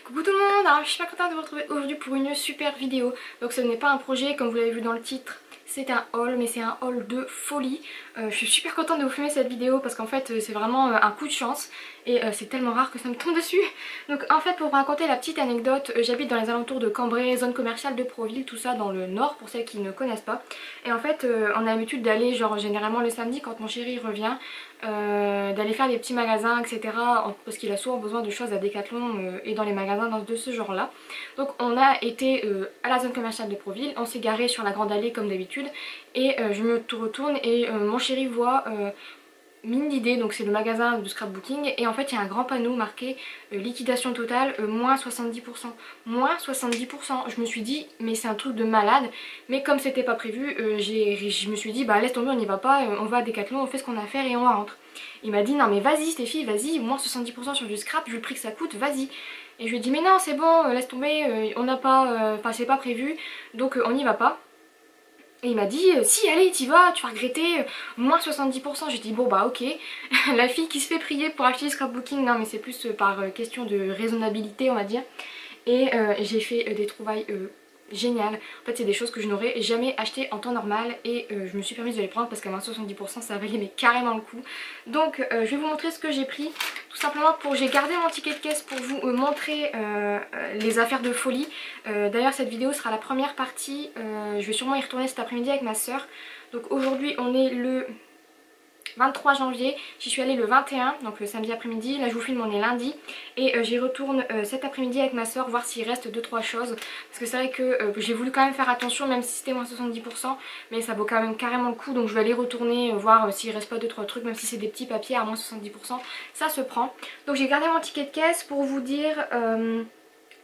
Coucou tout le monde, alors je suis super contente de vous retrouver aujourd'hui pour une super vidéo. Donc ce n'est pas un projet comme vous l'avez vu dans le titre, c'est un haul, mais c'est un haul de folie. Je suis super contente de vous filmer cette vidéo parce qu'en fait c'est vraiment un coup de chance et c'est tellement rare que ça me tombe dessus. Donc en fait pour vous raconter la petite anecdote, j'habite dans les alentours de Cambrai, zone commerciale de Proville, tout ça dans le nord pour celles qui ne connaissent pas. Et en fait on a l'habitude d'aller genre généralement le samedi quand mon chéri revient, d'aller faire des petits magasins etc. Parce qu'il a souvent besoin de choses à Decathlon et dans les magasins de ce genre là. Donc on a été à la zone commerciale de Proville, on s'est garé sur la grande allée comme d'habitude et je me retourne et mon chéri voit Mine d'idée, donc c'est le magasin de scrapbooking et en fait il y a un grand panneau marqué liquidation totale moins 70%. Moins 70%. Je me suis dit mais c'est un truc de malade, mais comme c'était pas prévu, je me suis dit bah laisse tomber, on n'y va pas, on va à Decathlon, on fait ce qu'on a à faire et on rentre. Il m'a dit non mais vas-y Stéphie, vas-y, moins 70% sur du scrap, vu le prix que ça coûte, vas-y. Et je lui ai dit mais non c'est bon, laisse tomber, on n'a pas, enfin c'est pas prévu, donc on n'y va pas. Et il m'a dit si allez t'y vas, tu vas regretter, moins 70%. J'ai dit bon bah ok. La fille qui se fait prier pour acheter du scrapbooking, non mais c'est plus par question de raisonnabilité on va dire. Et j'ai fait des trouvailles géniales. En fait c'est des choses que je n'aurais jamais achetées en temps normal et je me suis permise de les prendre parce qu'à moins 70% ça valait mais carrément le coup. Donc je vais vous montrer ce que j'ai pris. Tout simplement j'ai gardé mon ticket de caisse pour vous montrer les affaires de folie. D'ailleurs cette vidéo sera la première partie, je vais sûrement y retourner cet après-midi avec ma soeur. Donc aujourd'hui on est le 23 janvier, j'y suis allée le 21, donc le samedi après-midi, là je vous filme on est lundi et j'y retourne cet après-midi avec ma soeur voir s'il reste 2-3 choses parce que c'est vrai que j'ai voulu quand même faire attention même si c'était moins 70% mais ça vaut quand même carrément le coup, donc je vais aller retourner voir s'il reste pas 2-3 trucs, même si c'est des petits papiers à moins 70% ça se prend. Donc j'ai gardé mon ticket de caisse pour vous dire...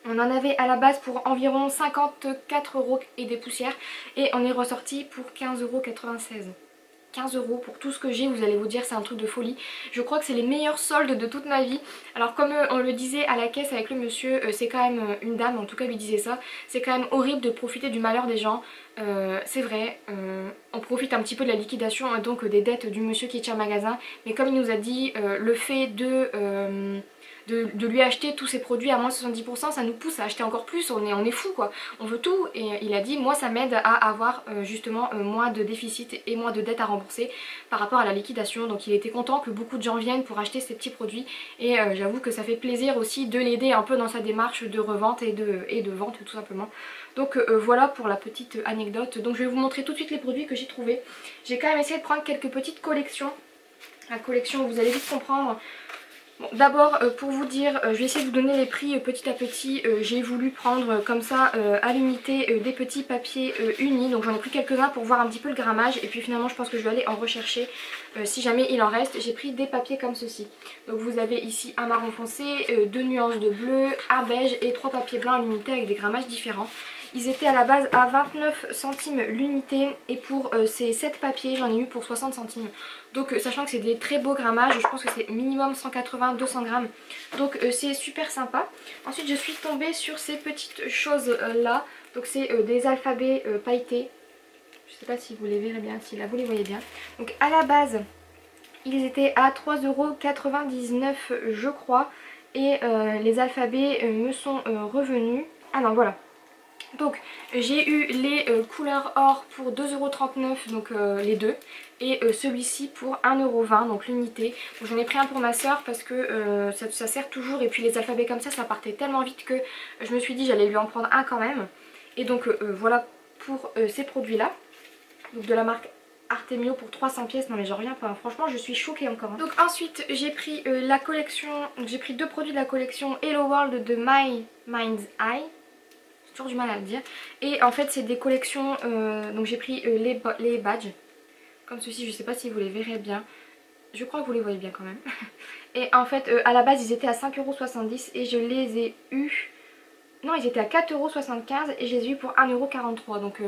on en avait à la base pour environ 54 € et des poussières et on est ressorti pour 15,96 €. 15 € pour tout ce que j'ai, vous allez vous dire c'est un truc de folie. Je crois que c'est les meilleurs soldes de toute ma vie. Alors comme on le disait à la caisse avec le monsieur, c'est quand même une dame, en tout cas lui disait ça, c'est quand même horrible de profiter du malheur des gens. C'est vrai, on profite un petit peu de la liquidation, donc des dettes du monsieur qui tient le magasin. Mais comme il nous a dit, le fait de lui acheter tous ses produits à moins 70%, ça nous pousse à acheter encore plus, on est fou quoi, on veut tout et il a dit moi ça m'aide à avoir justement moins de déficit et moins de dettes à rembourser par rapport à la liquidation, donc il était content que beaucoup de gens viennent pour acheter ces petits produits et j'avoue que ça fait plaisir aussi de l'aider un peu dans sa démarche de revente et de vente tout simplement. Donc voilà pour la petite anecdote, donc je vais vous montrer tout de suite les produits que j'ai trouvés. J'ai quand même essayé de prendre quelques petites collections, la collection vous allez vite comprendre. Bon, d'abord pour vous dire, je vais essayer de vous donner les prix petit à petit. J'ai voulu prendre comme ça à l'unité des petits papiers unis, donc j'en ai pris quelques-uns pour voir un petit peu le grammage et puis finalement je pense que je vais aller en rechercher si jamais il en reste. J'ai pris des papiers comme ceci, donc vous avez ici un marron foncé, 2 nuances de bleu, un beige et 3 papiers blancs à l'unité avec des grammages différents. Ils étaient à la base à 29 centimes l'unité et pour ces 7 papiers j'en ai eu pour 60 centimes. Donc sachant que c'est des très beaux grammages, je pense que c'est minimum 180-200 grammes. Donc c'est super sympa. Ensuite je suis tombée sur ces petites choses là. Donc c'est des alphabets pailletés. Je sais pas si vous les verrez bien, si là vous les voyez bien. Donc à la base ils étaient à 3,99 € je crois. Et les alphabets me sont revenus. Ah non voilà. Donc j'ai eu les couleurs or pour 2,39 €, donc les deux, et celui-ci pour 1,20 € donc l'unité. J'en ai pris un pour ma soeur parce que ça sert toujours, et puis les alphabets comme ça partait tellement vite que je me suis dit j'allais lui en prendre un quand même. Et donc voilà pour ces produits là, donc de la marque Artemio pour 300 pièces, non mais j'en reviens pas, franchement je suis choquée encore. Donc ensuite j'ai pris la collection, j'ai pris deux produits de la collection Hello World de My Mind's Eye. Toujours du mal à le dire, et en fait c'est des collections, donc j'ai pris les badges comme ceci, je sais pas si vous les verrez bien, je crois que vous les voyez bien quand même. Et en fait à la base ils étaient à 5,70 € et je les ai eus, non ils étaient à 4,75 € et je les ai eus pour 1,43 €, donc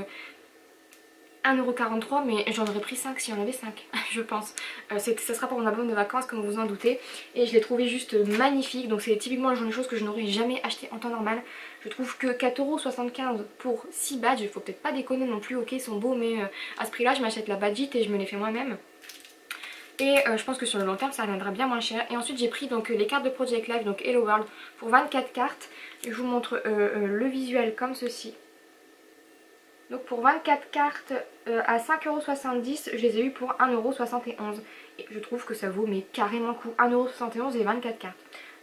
1,43 € mais j'en aurais pris 5 s'il y en avait 5 je pense. Ça sera pour mon album de vacances comme vous en doutez, et je l'ai trouvé juste magnifique, donc c'est typiquement le genre de choses que je n'aurais jamais acheté en temps normal. Je trouve que 4,75 € pour 6 badges, il faut peut-être pas déconner non plus, ok ils sont beaux mais à ce prix là je m'achète la badgite et je me les fais moi-même. Et je pense que sur le long terme ça reviendra bien moins cher. Et ensuite j'ai pris donc les cartes de Project Life, donc Hello World, pour 24 cartes. Je vous montre le visuel comme ceci. Donc pour 24 cartes à 5,70 €, je les ai eu pour 1,71 €. Et je trouve que ça vaut mais carrément le coup. 1,71 € et 24 cartes.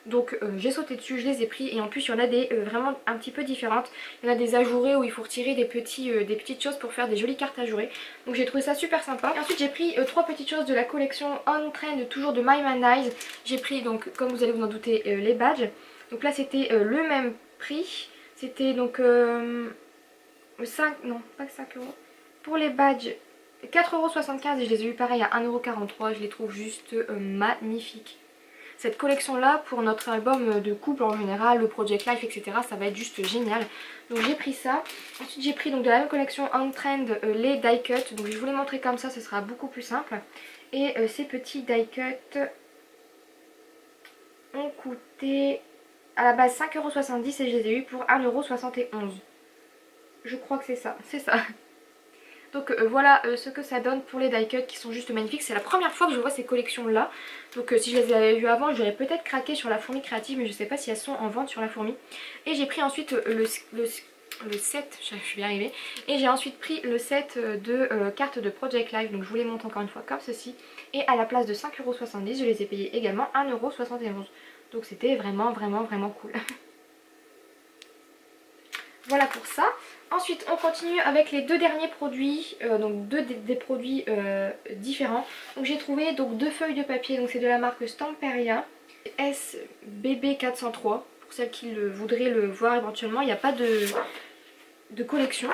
Donc j'ai sauté dessus, je les ai pris. Et en plus il y en a des vraiment un petit peu différentes. Il y en a des ajourées où il faut retirer des petites choses pour faire des jolies cartes ajourées. Donc j'ai trouvé ça super sympa. Et ensuite j'ai pris 3 petites choses de la collection On Trend, toujours de My Man Eyes. J'ai pris donc, comme vous allez vous en douter, les badges. Donc là c'était le même prix. C'était donc 5, non pas 5 €. Pour les badges 4,75 € et je les ai eu pareil à 1,43 €. Je les trouve juste magnifiques. Cette collection là pour notre album de couple en général, le Project Life etc, ça va être juste génial. Donc j'ai pris ça. Ensuite j'ai pris donc de la même collection On Trend les die cut. Donc je vais vous les montrer comme ça, ce sera beaucoup plus simple. Et ces petits die cut ont coûté à la base 5,70 € et je les ai eu pour 1,71 €. Je crois que c'est ça, c'est ça. Donc voilà ce que ça donne pour les die cut qui sont juste magnifiques. C'est la première fois que je vois ces collections là. Donc si je les avais vues avant, j'aurais peut-être craqué sur la fourmi créative, mais je sais pas si elles sont en vente sur la fourmi. Et j'ai pris ensuite le set, je vais y arriver. Et j'ai ensuite pris le set de cartes de Project Life. Donc je vous les montre encore une fois comme ceci. Et à la place de 5,70 €, je les ai payés également 1,71 €. Donc c'était vraiment cool. Voilà pour ça. Ensuite on continue avec les deux derniers produits, donc des produits différents. Donc j'ai trouvé donc 2 feuilles de papier, donc c'est de la marque Stamperia SBB 403. Pour celles qui voudraient le voir éventuellement, il n'y a pas de collection.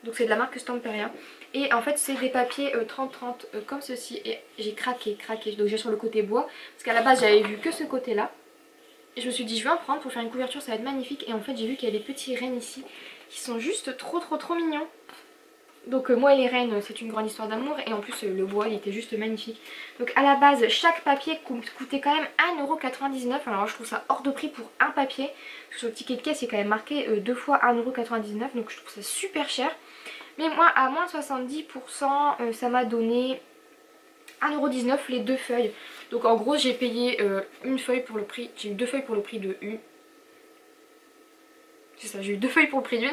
Donc c'est de la marque Stamperia. Et en fait c'est des papiers 30-30 comme ceci. Et j'ai craqué. Donc j'ai sur le côté bois, parce qu'à la base j'avais vu que ce côté là. Et je me suis dit je vais en prendre pour faire une couverture, ça va être magnifique. Et en fait j'ai vu qu'il y a des petits rennes ici qui sont juste trop mignons. Donc moi et les rennes c'est une grande histoire d'amour. Et en plus le bois il était juste magnifique. Donc à la base chaque papier coûtait quand même 1,99 €. Alors je trouve ça hors de prix pour un papier. Parce que sur le ticket de caisse il est quand même marqué 2 fois 1,99 €. Donc je trouve ça super cher. Mais moi à moins de 70% ça m'a donné 1,19 € les 2 feuilles. Donc en gros j'ai payé une feuille pour le prix. J'ai eu 2 feuilles pour le prix de une. C'est ça, j'ai eu 2 feuilles pour le prix d'une.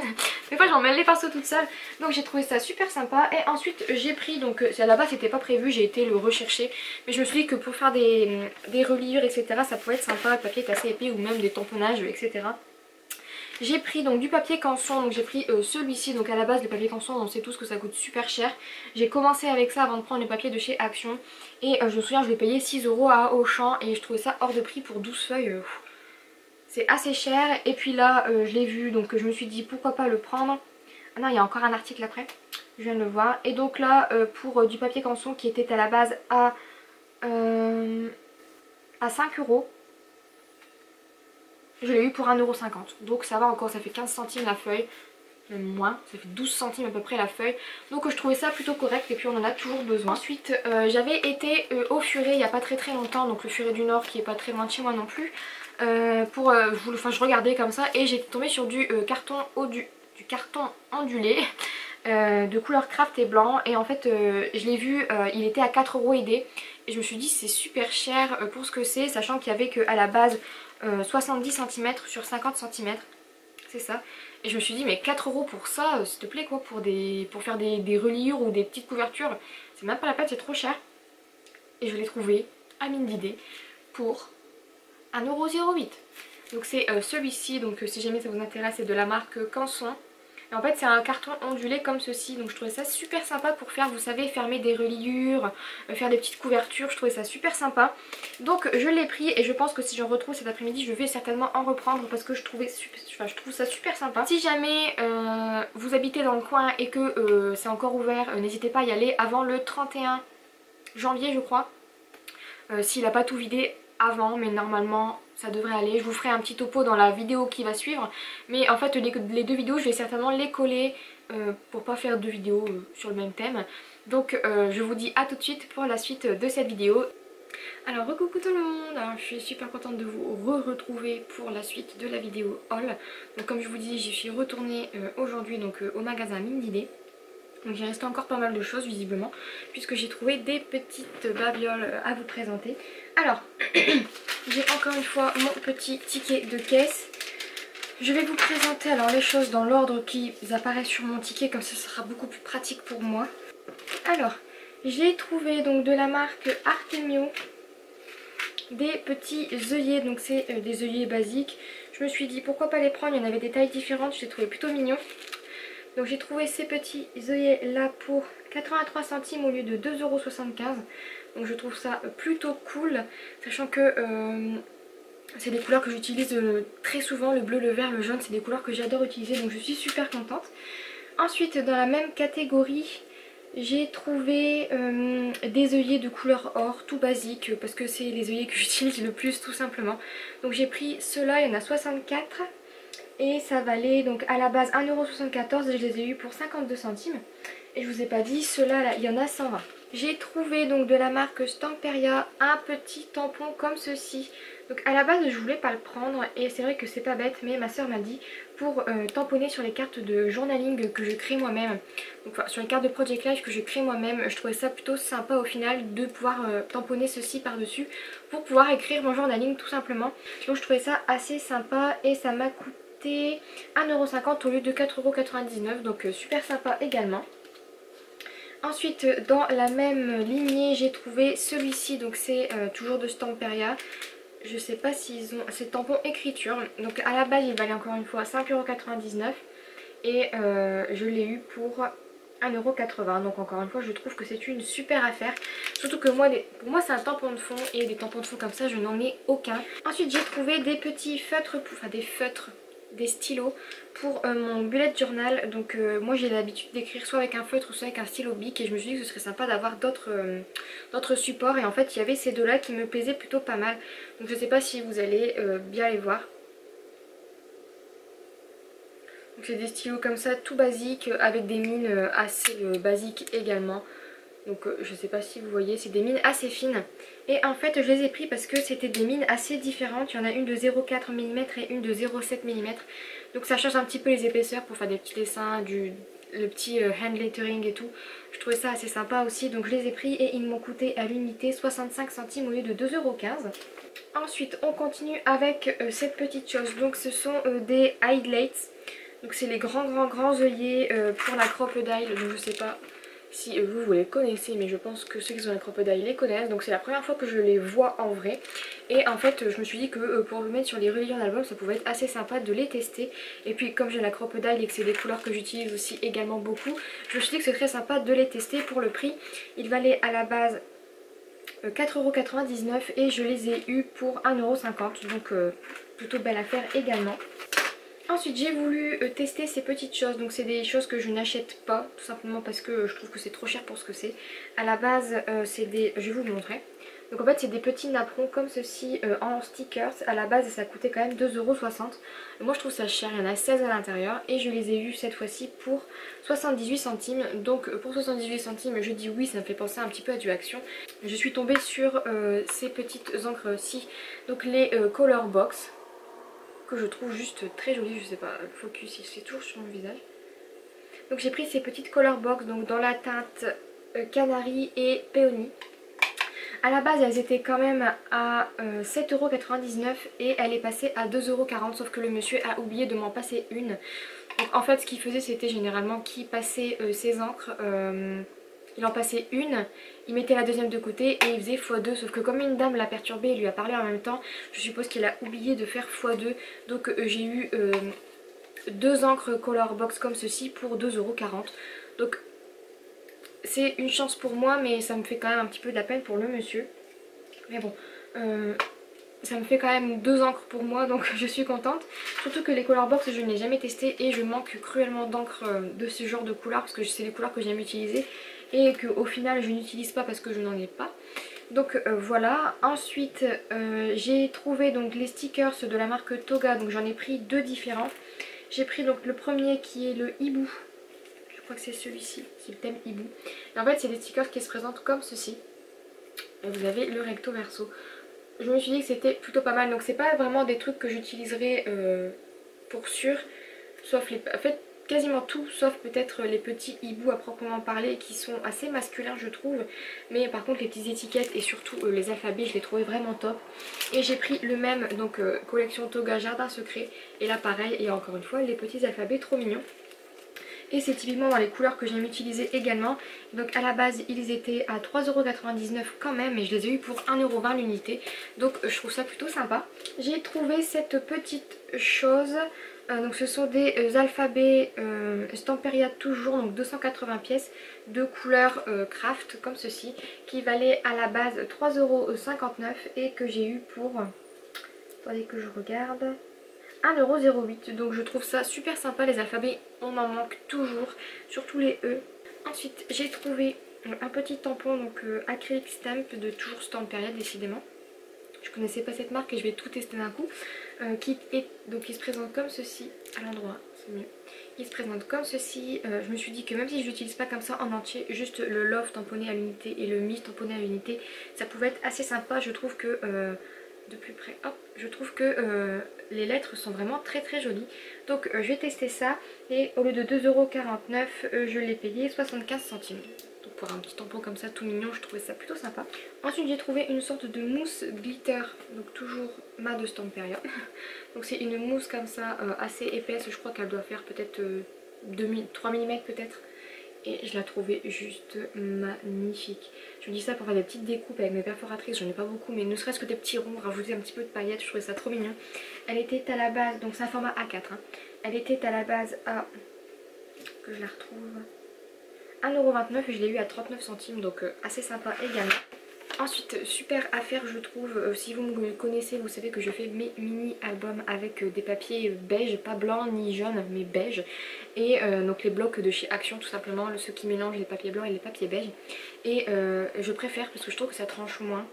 Des fois j'en mêle les pinceaux toute seule. Donc j'ai trouvé ça super sympa. Et ensuite j'ai pris, donc à la base c'était pas prévu, j'ai été le rechercher. Mais je me suis dit que pour faire des reliures etc ça pouvait être sympa. Le papier est assez épais, ou même des tamponnages etc. J'ai pris donc du papier canson, donc j'ai pris celui-ci. Donc à la base le papier canson on sait tous que ça coûte super cher. J'ai commencé avec ça avant de prendre le papier de chez Action. Et je me souviens je l'ai payé 6 € à Auchan. Et je trouvais ça hors de prix pour 12 feuilles. C'est assez cher. Et puis là je l'ai vu, donc je me suis dit pourquoi pas le prendre. Ah non, il y a encore un article après, je viens de le voir. Et donc là pour du papier canson qui était à la base à 5 €, je l'ai eu pour 1,50 €. Donc ça va encore, ça fait 15 centimes la feuille. Même moins, ça fait 12 centimes à peu près la feuille. Donc je trouvais ça plutôt correct et puis on en a toujours besoin. Ensuite j'avais été au Furet il n'y a pas très longtemps. Donc le Furet du Nord qui est pas très loin de chez moi non plus. Je regardais comme ça et j'étais tombée sur du carton ondulé de couleur craft et blanc. Et en fait je l'ai vu, il était à 4 € aidé. Et je me suis dit c'est super cher pour ce que c'est, sachant qu'il y avait qu'à la base 70 cm sur 50 cm. C'est ça. Et je me suis dit mais 4 € pour ça, s'il te plaît quoi, pour faire des reliures ou des petites couvertures, c'est même pas la peine, c'est trop cher. Et je l'ai trouvé à mine d'idées pour 1,08 €. Donc c'est celui-ci, donc si jamais ça vous intéresse, c'est de la marque Canson. Et en fait c'est un carton ondulé comme ceci, donc je trouvais ça super sympa pour faire, vous savez, fermer des reliures, faire des petites couvertures, je trouvais ça super sympa. Donc je l'ai pris et je pense que si j'en retrouve cet après-midi, je vais certainement en reprendre parce que je trouve ça super sympa. Si jamais vous habitez dans le coin et que c'est encore ouvert, n'hésitez pas à y aller avant le 31 janvier je crois. S'il n'a pas tout vidé avant, mais normalement ça devrait aller. Je vous ferai un petit topo dans la vidéo qui va suivre. Mais en fait les deux vidéos je vais certainement les coller pour pas faire deux vidéos sur le même thème. Donc je vous dis à tout de suite pour la suite de cette vidéo. Alors recoucou tout le monde, alors, je suis super contente de vous retrouver pour la suite de la vidéo haul. Donc comme je vous dis, j'y suis retournée aujourd'hui donc au magasin Mine d'Idées. Donc il restait encore pas mal de choses visiblement, puisque j'ai trouvé des petites babioles à vous présenter. Alors, j'ai encore une fois mon petit ticket de caisse. Je vais vous présenter alors les choses dans l'ordre qui apparaît sur mon ticket, comme ça sera beaucoup plus pratique pour moi. Alors, j'ai trouvé donc de la marque Artemio des petits œillets, donc c'est des œillets basiques. Je me suis dit pourquoi pas les prendre, il y en avait des tailles différentes, je les trouvais plutôt mignons. Donc j'ai trouvé ces petits œillets là pour 83 centimes au lieu de 2,75 €. Donc je trouve ça plutôt cool, sachant que c'est des couleurs que j'utilise très souvent, le bleu, le vert, le jaune, c'est des couleurs que j'adore utiliser, donc je suis super contente. Ensuite, dans la même catégorie, j'ai trouvé des œillets de couleur or, tout basique, parce que c'est les œillets que j'utilise le plus tout simplement. Donc j'ai pris ceux-là, il y en a 64 et ça valait donc à la base 1,74 € et je les ai eu pour 52 centimes. Et je vous ai pas dit, ceux-là, là, il y en a 120. J'ai trouvé donc de la marque Stamperia un petit tampon comme ceci. Donc à la base je voulais pas le prendre et c'est vrai que c'est pas bête, mais ma soeur m'a dit pour tamponner sur les cartes de journaling que je crée moi-même, donc enfin, sur les cartes de Project Life que je crée moi-même, je trouvais ça plutôt sympa au final de pouvoir tamponner ceci par dessus pour pouvoir écrire mon journaling tout simplement. Donc je trouvais ça assez sympa et ça m'a coûté 1,50 € au lieu de 4,99 €, donc super sympa également. Ensuite dans la même lignée j'ai trouvé celui-ci, donc c'est toujours de Stamperia. Je sais pas s'ils ont... c'est tampon écriture. Donc à la base il valait encore une fois 5,99 € et je l'ai eu pour 1,80 €. Donc encore une fois je trouve que c'est une super affaire. Surtout que moi, pour moi c'est un tampon de fond et des tampons de fond comme ça je n'en ai aucun. Ensuite j'ai trouvé des petits feutres, enfin des stylos pour mon bullet journal. Donc moi j'ai l'habitude d'écrire soit avec un feutre soit avec un stylo bic et je me suis dit que ce serait sympa d'avoir d'autres supports, et en fait il y avait ces deux là qui me plaisaient plutôt pas mal. Donc je sais pas si vous allez bien les voir. Donc c'est des stylos comme ça tout basiques avec des mines assez basiques également. Donc je sais pas si vous voyez, c'est des mines assez fines. Et en fait je les ai pris parce que c'était des mines assez différentes. Il y en a une de 0,4 mm et une de 0,7 mm. Donc ça change un petit peu les épaisseurs pour faire des petits dessins, le petit hand lettering et tout. Je trouvais ça assez sympa aussi, donc je les ai pris et ils m'ont coûté à l'unité 65 centimes au lieu de 2,15 €. Ensuite on continue avec cette petite chose. Donc ce sont des highlights. Donc c'est les grands œillets pour la crocodile. Donc je sais pas si vous les connaissez, mais je pense que ceux qui ont la crocodile les connaissent. Donc c'est la première fois que je les vois en vrai. Et en fait je me suis dit que pour le mettre sur les reliures d'album ça pouvait être assez sympa de les tester. Et puis comme j'ai la crocodile et que c'est des couleurs que j'utilise aussi également beaucoup, je me suis dit que c'est très sympa de les tester. Pour le prix, ils valaient à la base 4,99 € et je les ai eus pour 1,50 €. Donc plutôt belle affaire également. Ensuite j'ai voulu tester ces petites choses, donc c'est des choses que je n'achète pas tout simplement parce que je trouve que c'est trop cher pour ce que c'est. À la base c'est des... je vais vous montrer. Donc en fait c'est des petits napperons comme ceci en stickers. À la base ça coûtait quand même 2,60 €. Moi je trouve ça cher, il y en a 16 à l'intérieur et je les ai eus cette fois-ci pour 78 centimes. Donc pour 78 centimes je dis oui, ça me fait penser un petit peu à du Action. Je suis tombée sur ces petites encres-ci, donc les Color Box, que je trouve juste très jolie. Je sais pas, le focus c'est toujours sur mon visage. Donc j'ai pris ces petites color box donc dans la teinte Canary et Péony. A la base elles étaient quand même à 7,99 € et elle est passée à 2,40 € sauf que le monsieur a oublié de m'en passer une. Donc en fait ce qu'il faisait c'était généralement qu'il passait ses encres, il en passait une, il mettait la deuxième de côté et il faisait x2, sauf que comme une dame l'a perturbé et lui a parlé en même temps, je suppose qu'il a oublié de faire x2. Donc j'ai eu deux encres color box comme ceci pour 2,40 €. Donc c'est une chance pour moi, mais ça me fait quand même un petit peu de la peine pour le monsieur. Mais bon, ça me fait quand même deux encres pour moi, donc je suis contente. Surtout que les color box je ne l'ai jamais testé et je manque cruellement d'encre de ce genre de couleurs parce que c'est les couleurs que j'aime utiliser et qu'au final je n'utilise pas parce que je n'en ai pas. Donc voilà. Ensuite j'ai trouvé donc les stickers de la marque Toga, donc j'en ai pris deux différents. J'ai pris donc le premier qui est le hibou, je crois que c'est celui-ci, c'est le thème hibou. Et en fait c'est des stickers qui se présentent comme ceci. Et vous avez le recto verso. Je me suis dit que c'était plutôt pas mal, donc c'est pas vraiment des trucs que j'utiliserai pour sûr, sauf les... En fait quasiment tout sauf peut-être les petits hiboux à proprement parler qui sont assez masculins je trouve, mais par contre les petites étiquettes et surtout les alphabets je les trouvais vraiment top. Et j'ai pris le même, donc collection Toga Jardin Secret, et là pareil, et encore une fois les petits alphabets trop mignons. Et c'est typiquement dans les couleurs que j'aime utiliser également. Donc à la base ils étaient à 3,99€ quand même, mais je les ai eu pour 1,20€ l'unité. Donc je trouve ça plutôt sympa. J'ai trouvé cette petite chose. Donc ce sont des alphabets Stamperia toujours, donc 280 pièces de couleur craft comme ceci, qui valaient à la base 3,59€ et que j'ai eu pour, attendez que je regarde, 1,08€. Donc je trouve ça super sympa, les alphabets on en manque toujours, surtout les E. Ensuite j'ai trouvé un petit tampon donc acrylic stamp de toujours Stamperia décidément. Je connaissais pas cette marque et je vais tout tester d'un coup. Qui se présente comme ceci à l'endroit, c'est mieux. Il se présente comme ceci. Je me suis dit que même si je l'utilise pas comme ça en entier, juste le Love tamponné à l'unité et le Mi tamponné à l'unité, ça pouvait être assez sympa. Je trouve que de plus près, hop, je trouve que les lettres sont vraiment très très jolies. Donc je vais tester ça et au lieu de 2,49€, je l'ai payé 75 centimes. Donc pour un petit tampon comme ça tout mignon, je trouvais ça plutôt sympa. Ensuite j'ai trouvé une sorte de mousse glitter, donc toujours ma de Stamperia. Donc c'est une mousse comme ça assez épaisse, je crois qu'elle doit faire peut-être 3 mm peut-être. Et je la trouvais juste magnifique. Je me dis ça pour faire des petites découpes avec mes perforatrices, j'en ai pas beaucoup, mais ne serait-ce que des petits ronds, rajouter un petit peu de paillettes, je trouvais ça trop mignon. Elle était à la base, donc c'est un format A4, hein. Elle était à la base à, que je la retrouve, 1,29€ et je l'ai eu à 39 centimes, donc assez sympa également. Ensuite, super affaire je trouve, si vous me connaissez vous savez que je fais mes mini albums avec des papiers beige, pas blanc ni jaune mais beige. Et donc les blocs de chez Action tout simplement, ceux qui mélangent les papiers blancs et les papiers beige. Et je préfère parce que je trouve que ça tranche moins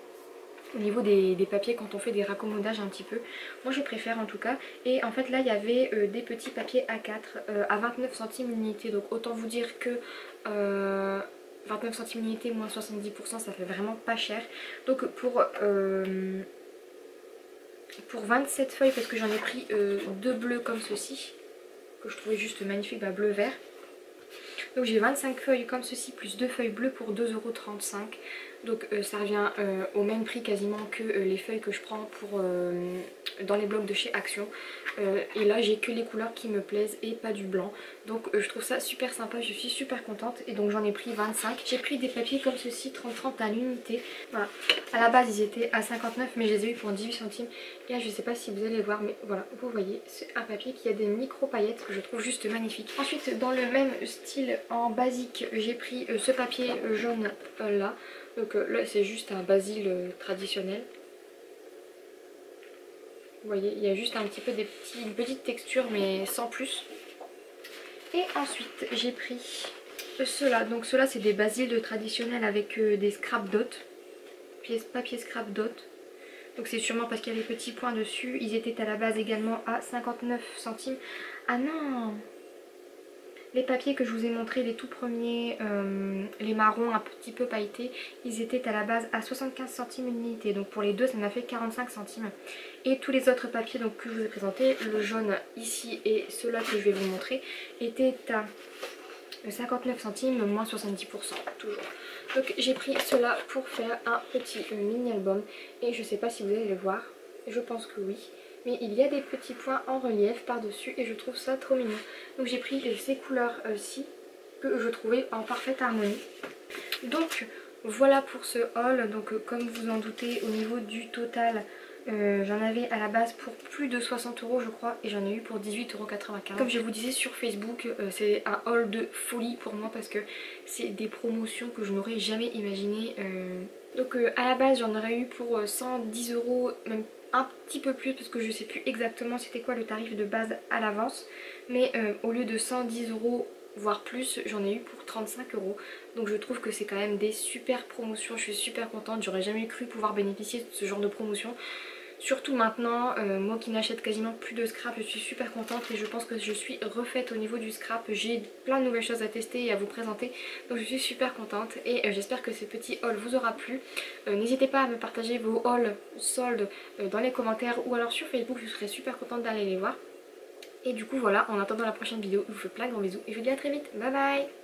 au niveau des papiers quand on fait des raccommodages un petit peu. Moi je préfère en tout cas. Et en fait là il y avait des petits papiers A4 à 29 centimes l'unité. Donc autant vous dire que 29 centimes l'unité moins 70%, ça fait vraiment pas cher. Donc pour 27 feuilles, parce que j'en ai pris deux bleus comme ceci, que je trouvais juste magnifique, bah, bleu vert. Donc j'ai 25 feuilles comme ceci plus 2 feuilles bleues pour 2,35€. Donc ça revient au même prix quasiment que les feuilles que je prends pour, dans les blocs de chez Action. Et là j'ai que les couleurs qui me plaisent et pas du blanc. Donc je trouve ça super sympa, je suis super contente. Et donc j'en ai pris 25. J'ai pris des papiers comme ceci, 30-30 à l'unité. Voilà. À la base ils étaient à 59 mais je les ai eu pour 18 centimes. Et là je sais pas si vous allez voir mais voilà, vous voyez, c'est un papier qui a des micro paillettes que je trouve juste magnifique. Ensuite dans le même style en basique j'ai pris ce papier jaune là. Donc là c'est juste un basil traditionnel. Vous voyez, il y a juste un petit peu une petite texture mais sans plus. Et ensuite j'ai pris ceux-là. Donc ceux-là c'est des basils traditionnels avec des scrap dots. Papier scrap dot. Donc c'est sûrement parce qu'il y a des petits points dessus. Ils étaient à la base également à 59 centimes. Ah non! Les papiers que je vous ai montrés, les tout premiers, les marrons un petit peu pailletés, ils étaient à la base à 75 centimes une unité. Donc pour les deux, ça m'a fait 45 centimes. Et tous les autres papiers donc, que je vous ai présentés, le jaune ici et ceux-là que je vais vous montrer, étaient à 59 centimes moins 70% toujours. Donc j'ai pris cela pour faire un petit mini album. Et je sais pas si vous allez le voir, je pense que oui. Mais il y a des petits points en relief par dessus et je trouve ça trop mignon. Donc j'ai pris ces couleurs-ci que je trouvais en parfaite harmonie. Donc voilà pour ce haul. Donc comme vous en doutez au niveau du total, j'en avais à la base pour plus de 60€ je crois et j'en ai eu pour 18,95€. Comme je vous disais sur Facebook, c'est un haul de folie pour moi parce que c'est des promotions que je n'aurais jamais imaginé. Donc à la base j'en aurais eu pour 110€, même un petit peu plus parce que je sais plus exactement c'était quoi le tarif de base à l'avance. Mais au lieu de 110€ voire plus, j'en ai eu pour 35€. Donc je trouve que c'est quand même des super promotions, je suis super contente, j'aurais jamais cru pouvoir bénéficier de ce genre de promotion. Surtout maintenant, moi qui n'achète quasiment plus de scrap, je suis super contente et je pense que je suis refaite au niveau du scrap. J'ai plein de nouvelles choses à tester et à vous présenter, donc je suis super contente et j'espère que ce petit haul vous aura plu. N'hésitez pas à me partager vos hauls soldes dans les commentaires ou alors sur Facebook, je serais super contente d'aller les voir. Et du coup voilà, en attendant la prochaine vidéo, je vous fais plein de gros bisous et je vous dis à très vite. Bye bye.